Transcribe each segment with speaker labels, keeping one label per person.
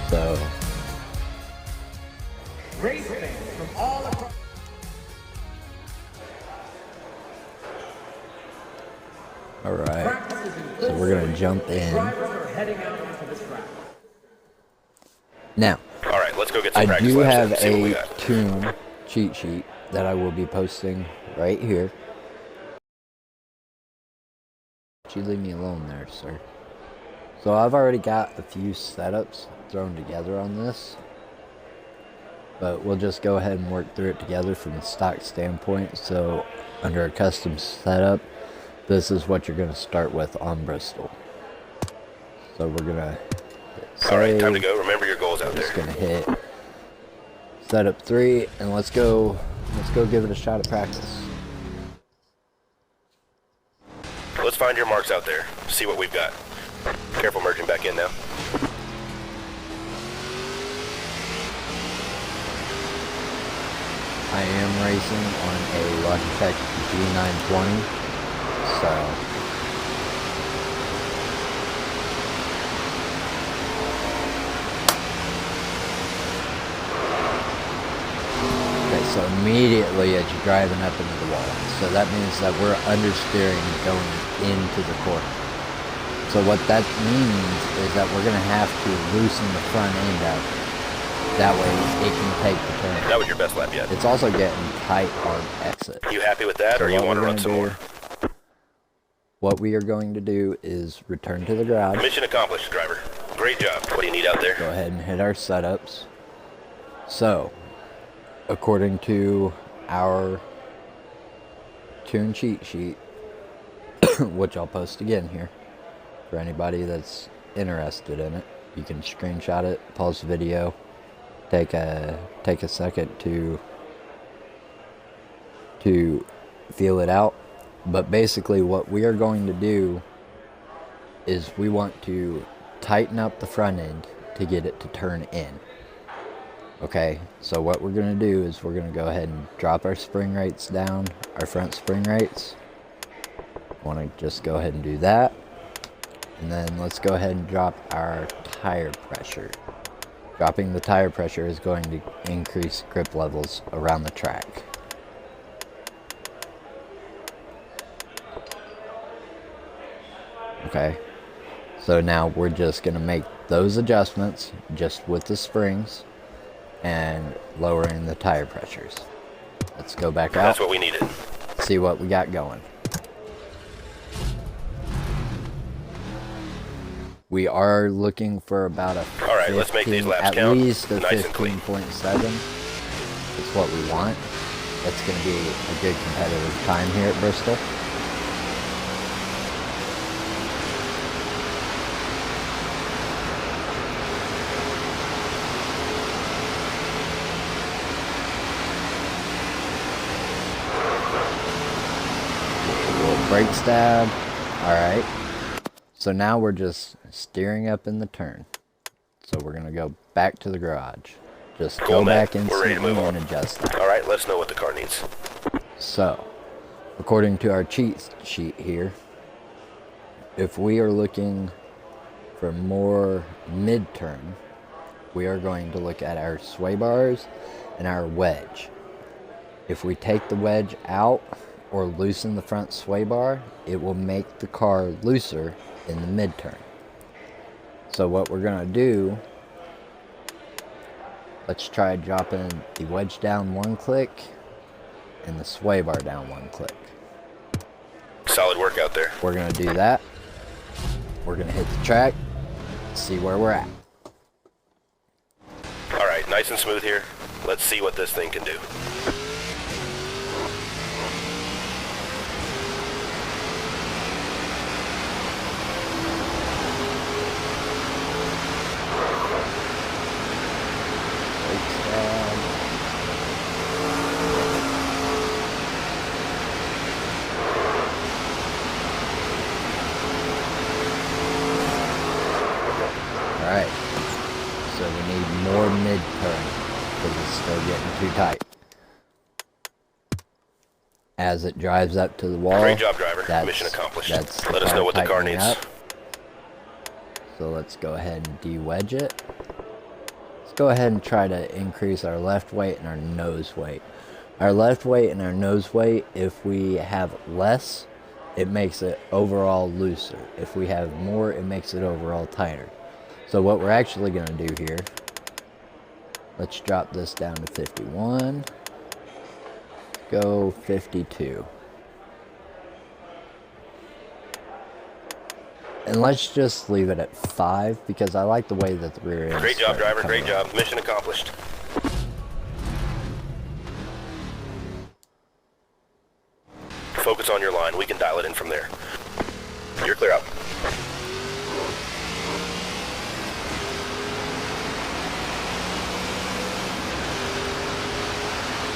Speaker 1: So
Speaker 2: Race fans from all across.
Speaker 1: all right, so we're gonna jump in now.
Speaker 3: All right, let's go get some
Speaker 1: I
Speaker 3: practice
Speaker 1: do
Speaker 3: laps
Speaker 1: have
Speaker 3: and see what we
Speaker 1: a
Speaker 3: got.
Speaker 1: tune cheat sheet that I will be posting right here. You leave me alone there, sir. So I've already got a few setups thrown together on this, but we'll just go ahead and work through it together from a stock standpoint. So under a custom setup, this is what you're going to start with on Bristol. So we're going to
Speaker 3: all right, time to go. Remember your goals out there.
Speaker 1: Just going to hit setup 3 and let's go give it a shot at practice.
Speaker 3: Let's find your marks out there. See what we've got. Careful merging back in now.
Speaker 1: I am racing on a Logitech G920, so okay, so immediately as you're driving up into the wall, so that means that we're understeering going into the corner. So what that means is that we're going to have to loosen the front end out. That way it can take the turn.
Speaker 3: That was your best lap yet.
Speaker 1: It's also getting tight on exit.
Speaker 3: You happy with that,
Speaker 1: So
Speaker 3: or you
Speaker 1: what
Speaker 3: want to
Speaker 1: we're
Speaker 3: run
Speaker 1: gonna
Speaker 3: some
Speaker 1: do-
Speaker 3: more?
Speaker 1: What we are going to do is return to the garage.
Speaker 3: Mission accomplished, driver. Great job. What do you need out there?
Speaker 1: Go ahead and hit our setups. So, according to our tune cheat sheet, which I'll post again here for anybody that's interested in it, you can screenshot it, pause the video, take a second to feel it out. But basically what we are going to do is we want to tighten up the front end to get it to turn in. Okay, so what we're going to do is we're going to go ahead and drop our spring rates down, our front spring rates. Want to just go ahead and do that. And then let's go ahead and drop our tire pressure. Dropping the tire pressure is going to increase grip levels around the track. Okay, so now we're just going to make those adjustments just with the springs and lowering the tire pressures. Let's go back out.
Speaker 3: That's what we needed.
Speaker 1: See what we got going. We are looking for about a 15,
Speaker 3: All right, let's make these laps
Speaker 1: at
Speaker 3: count.
Speaker 1: least a
Speaker 3: Nice and clean.
Speaker 1: 15.7. That's what we want. That's going to be a good competitive time here at Bristol. Brake stab. Alright. So now we're just steering up in the turn. So we're going to go back to the garage. Just
Speaker 3: Cool,
Speaker 1: go
Speaker 3: man.
Speaker 1: back
Speaker 3: We're ready to
Speaker 1: instantly
Speaker 3: move on.
Speaker 1: and adjust that.
Speaker 3: All right, let us know what the car needs.
Speaker 1: So, according to our cheat sheet here, if we are looking for more mid-turn, we are going to look at our sway bars and our wedge. If we take the wedge out or loosen the front sway bar, it will make the car looser in the mid-turn. So what we're going to do, let's try dropping the wedge down one click and the sway bar down one click.
Speaker 3: Solid work out there.
Speaker 1: We're going to do that. We're going to hit the track, see where we're at.
Speaker 3: All right, nice and smooth here. Let's see what this thing can do.
Speaker 1: Alright, so we need more mid-turn because it's still getting too tight. As it drives up to the wall,
Speaker 3: Great job, driver. Mission accomplished. Let us know what the car
Speaker 1: tightening
Speaker 3: needs.
Speaker 1: up. So let's go ahead and de-wedge it. go ahead and try to increase our left weight and our nose weight. Our left weight and our nose weight, if we have less, it makes it overall looser. If we have more, it makes it overall tighter. So what we're actually going to do here, let's drop this down to 51. Go 52. And let's just leave it at 5 because I like the way that the rear end.
Speaker 3: Great job, driver. Great job. Mission accomplished. Focus on your line. We can dial it in from there. You're clear out.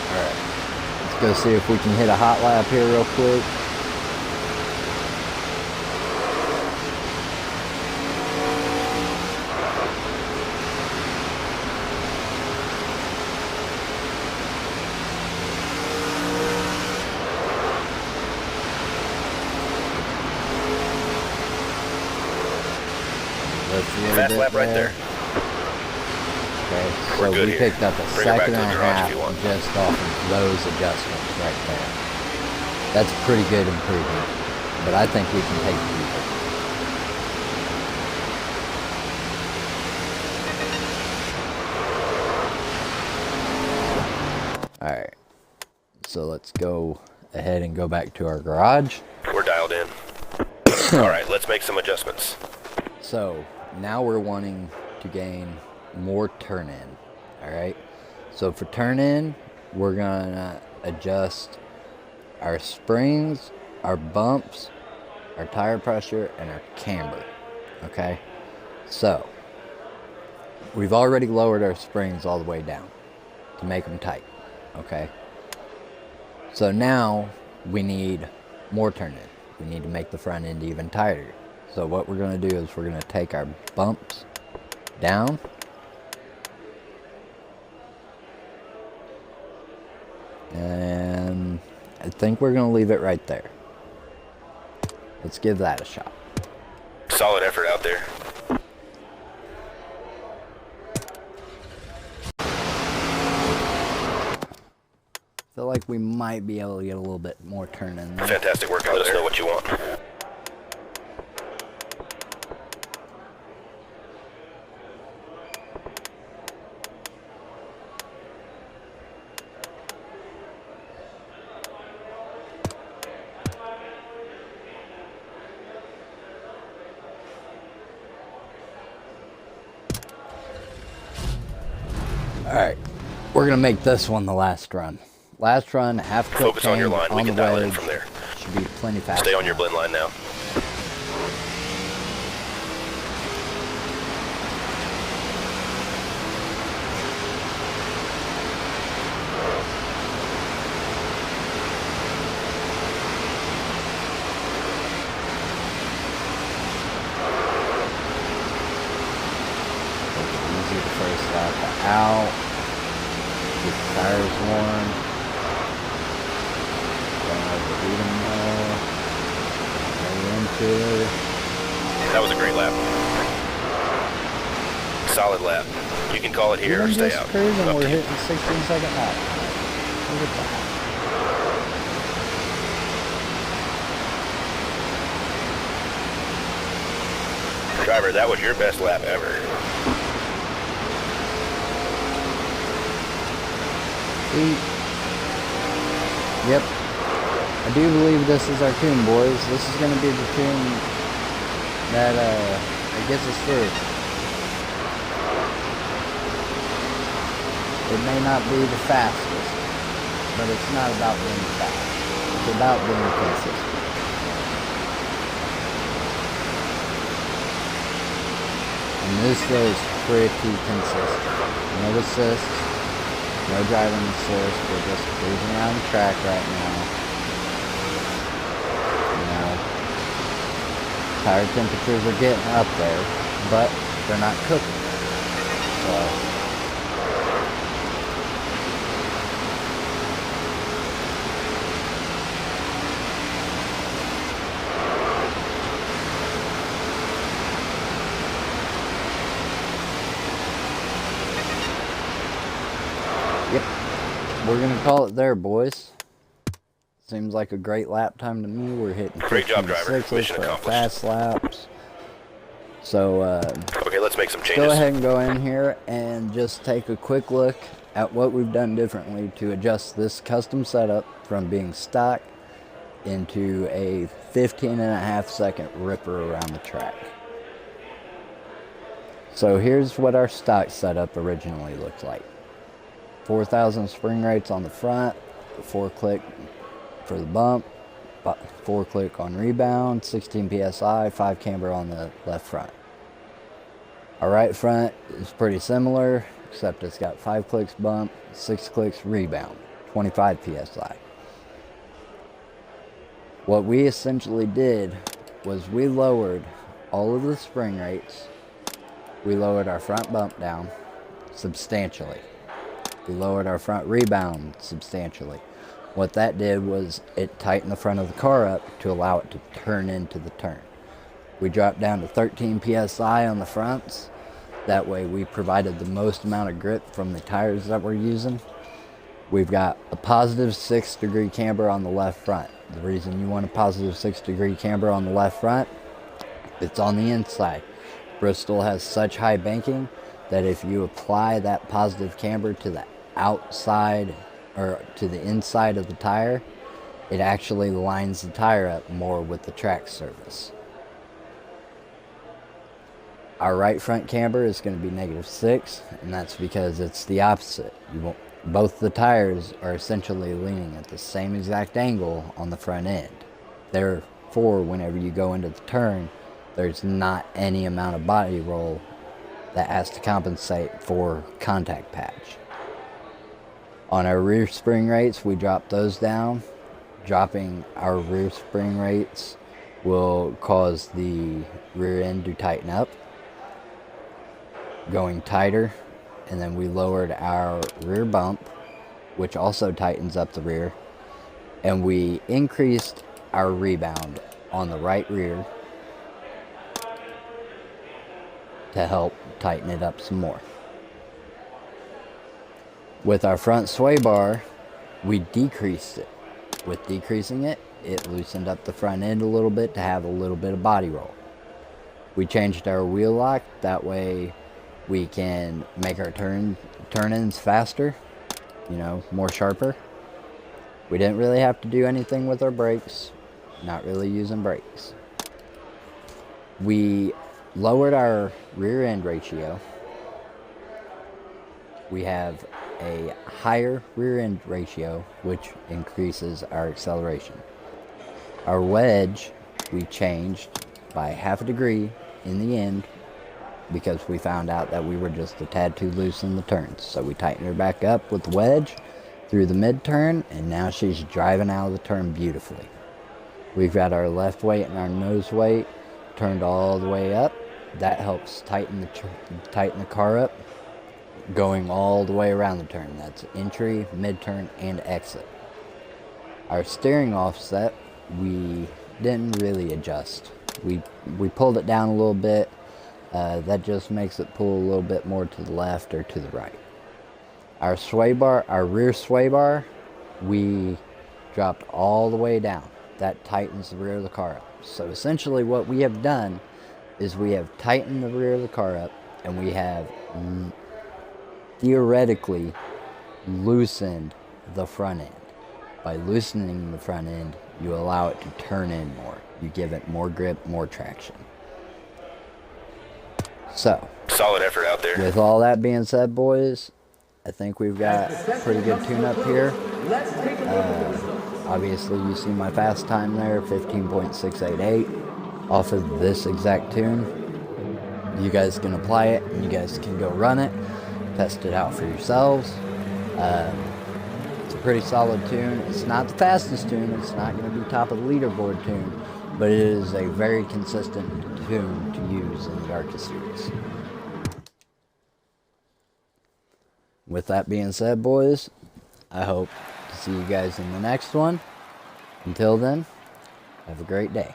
Speaker 1: Alright. Let's go see if we can hit a hot lap here real quick.
Speaker 3: Fast lap right there.
Speaker 1: Okay,
Speaker 3: We're
Speaker 1: so
Speaker 3: good
Speaker 1: we
Speaker 3: here.
Speaker 1: picked up a
Speaker 3: Bring her back
Speaker 1: second
Speaker 3: to the
Speaker 1: and a
Speaker 3: garage
Speaker 1: half
Speaker 3: if you want.
Speaker 1: just off of those adjustments right there. That's a pretty good improvement, but I think we can take it. Alright, so let's go ahead and go back to our garage.
Speaker 3: We're dialed in. Alright, let's make some adjustments.
Speaker 1: So now we're wanting to gain more turn in. Alright, so for turn in, we're gonna adjust our springs, our bumps, our tire pressure, and our camber. Okay, so we've already lowered our springs all the way down to make them tight. Okay, so now we need more turn in. We need to make the front end even tighter. So what we're going to do is we're going to take our bumps down. And I think we're going to leave it right there. Let's give that a shot.
Speaker 3: Solid effort out there.
Speaker 1: Feel like we might be able to get a little bit more turn in there.
Speaker 3: Fantastic work out there. Let us know what you want.
Speaker 1: Alright, we're going to make this one the last run. Last run, half clip
Speaker 3: Focus on your
Speaker 1: change
Speaker 3: line. We can
Speaker 1: the
Speaker 3: dial it in
Speaker 1: wedge.
Speaker 3: from there.
Speaker 1: Should be plenty fast.
Speaker 3: Stay on your blend line now.
Speaker 1: Easy the first lap out. Get the tires warm. Don't overheat them though. Go into it.
Speaker 3: That was a great lap. Solid lap. You can call it here or
Speaker 1: Even
Speaker 3: stay
Speaker 1: just
Speaker 3: out.
Speaker 1: cruising,
Speaker 3: Up
Speaker 1: we're
Speaker 3: to you.
Speaker 1: hitting 16-second lap. Look at that.
Speaker 3: Driver, that was your best lap ever.
Speaker 1: Yep. I do believe this is our tune, boys. This is going to be the tune that gets us through. It may not be the fastest, but it's not about being fast. It's about being consistent. And this feels pretty consistent. No assist, no driving assist. We're just cruising around the track right now. You know, tire temperatures are getting up there, but they're not cooking. So. Yep, we're going to call it there, boys. Seems like a great lap time to me. We're hitting
Speaker 3: Great job, driver.
Speaker 1: 15.6
Speaker 3: Mission
Speaker 1: for our
Speaker 3: accomplished.
Speaker 1: fast laps. So,
Speaker 3: Okay, let's make some changes.
Speaker 1: go ahead and go in here and just take a quick look at what we've done differently to adjust this custom setup from being stock into a 15.5-second ripper around the track. So here's what our stock setup originally looked like. 4,000 spring rates on the front, 4-click for the bump, 4-click on rebound, 16 psi, 5 camber on the left front. Our right front is pretty similar, except it's got 5 clicks bump, 6 clicks rebound, 25 psi. What we essentially did was we lowered all of the spring rates. We lowered our front bump down substantially. We lowered our front rebound substantially. What that did was it tightened the front of the car up to allow it to turn into the turn. We dropped down to 13 psi on the fronts. That way we provided the most amount of grip from the tires that we're using. We've got a positive 6-degree camber on the left front. The reason you want a positive 6-degree camber on the left front, it's on the inside. Bristol has such high banking that if you apply that positive camber to the outside or to the inside of the tire, it actually lines the tire up more with the track surface. Our right front camber is going to be -6, and that's because it's the opposite. Both the tires are essentially leaning at the same exact angle on the front end. Therefore, whenever you go into the turn, there's not any amount of body roll that has to compensate for contact patch. On our rear spring rates, we drop those down. Dropping our rear spring rates will cause the rear end to tighten up, going tighter. And then we lowered our rear bump, which also tightens up the rear. And we increased our rebound on the right rear to help tighten it up some more. With our front sway bar, we decreased it. With decreasing it, it loosened up the front end a little bit to have a little bit of body roll. We changed our wheel lock, that way we can make our turn-ins faster, more sharper. We didn't really have to do anything with our brakes, not really using brakes. We lowered our rear end ratio. We have a higher rear end ratio, which increases our acceleration. Our wedge, we changed by 1/2 degree in the end because we found out that we were just a tad too loose in the turns. So we tightened her back up with the wedge through the mid-turn, and now she's driving out of the turn beautifully. We've got our left weight and our nose weight turned all the way up. That helps tighten the car up, going all the way around the turn. That's entry, mid-turn, and exit. Our steering offset, we didn't really adjust. We pulled it down a little bit. That just makes it pull a little bit more to the left or to the right. Our sway bar, our rear sway bar, we dropped all the way down. That tightens the rear of the car up. So essentially what we have done is we have tightened the rear of the car up, and we have theoretically loosened the front end. By loosening the front end, you allow it to turn in more. You give it more grip, more traction. So,
Speaker 3: Solid effort out there.
Speaker 1: with all that being said, boys, I think we've got a pretty good tune-up here. Obviously, you see my fast time there, 15.688, off of this exact tune. You guys can apply it, and you guys can go run it, test it out for yourselves. It's a pretty solid tune. It's not the fastest tune. It's not going to be top of the leaderboard tune, but it is a very consistent tune to use in the ARCA series. With that being said, boys, I hope to see you guys in the next one. Until then, have a great day.